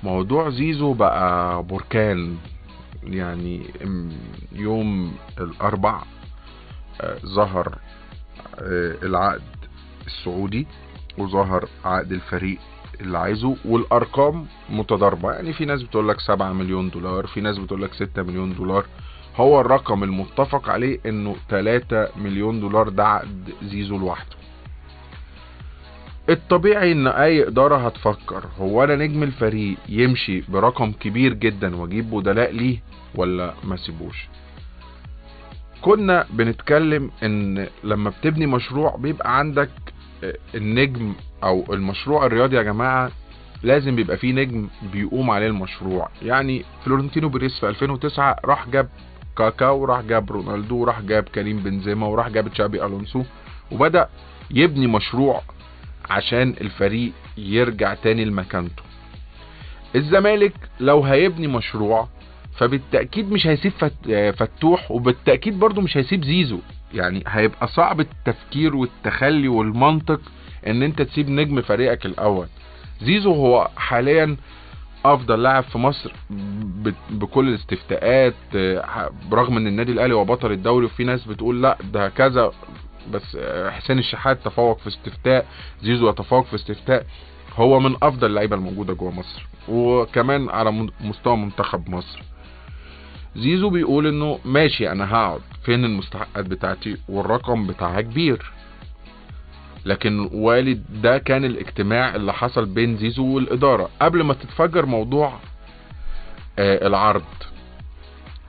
موضوع زيزو بقى بركان. يعني يوم الاربع ظهر العقد السعودي، وظهر عقد الفريق اللي عايزه، والارقام متضاربة. يعني في ناس بتقولك 7 مليون دولار، في ناس بتقولك 6 مليون دولار. هو الرقم المتفق عليه انه 3 مليون دولار ده عقد زيزو لوحده. الطبيعي ان اي ادارة هتفكر، هو انا نجم الفريق يمشي برقم كبير جدا واجيب بدلاء ليه ولا ما سيبوش. كنا بنتكلم ان لما بتبني مشروع بيبقى عندك النجم او المشروع الرياضي يا جماعة لازم بيبقى فيه نجم بيقوم عليه المشروع. يعني فلورنتينو بيريز في 2009 راح جاب كاكا، وراح جاب رونالدو، وراح جاب كريم بنزيما، وراح جاب تشابي الونسو، وبدأ يبني مشروع عشان الفريق يرجع تاني لمكانته. الزمالك لو هيبني مشروع فبالتأكيد مش هيسيب فتوح، وبالتأكيد برضو مش هيسيب زيزو. يعني هيبقى صعب التفكير والتخلي والمنطق ان انت تسيب نجم فريقك الاول. زيزو هو حاليا افضل لاعب في مصر بكل الاستفتاءات، برغم ان النادي الاهلي هو بطل الدوري وفي ناس بتقول لا ده كذا، بس حسين الشحات تفوق في استفتاء، زيزو يتفوق في استفتاء. هو من افضل اللعيبه الموجوده جوه مصر، وكمان على مستوى منتخب مصر. زيزو بيقول انه ماشي انا هقعد، فين المستحقات بتاعتي والرقم بتاعها كبير. لكن والد ده كان الاجتماع اللي حصل بين زيزو والاداره قبل ما تتفجر موضوع العرض.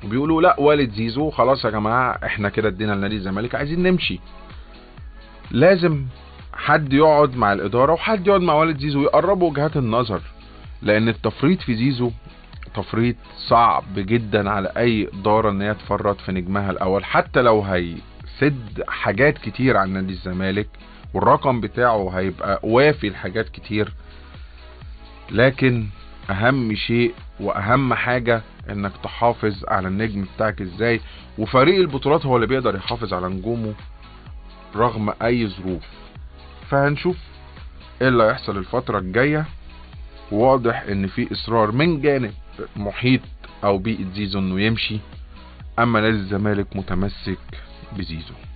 بيقولوا لا والد زيزو خلاص يا جماعه احنا كده ادينا لنادي الزمالك عايزين نمشي. لازم حد يقعد مع الاداره وحد يقعد مع والد زيزو يقربوا وجهات النظر، لان التفريط في زيزو تفريط صعب جدا على اي اداره ان هي تفرط في نجمها الاول، حتى لو هيسد حاجات كتير عن نادي الزمالك والرقم بتاعه هيبقى وافي لحاجات كتير. لكن اهم شيء واهم حاجة انك تحافظ على النجم بتاعك ازاي، وفريق البطولات هو اللي بيقدر يحافظ على نجومه رغم اي ظروف. فهنشوف ايه اللي هيحصل الفترة الجاية. واضح ان في اصرار من جانب محيط او بيئة زيزو انه يمشي، اما نادي الزمالك متمسك بزيزو.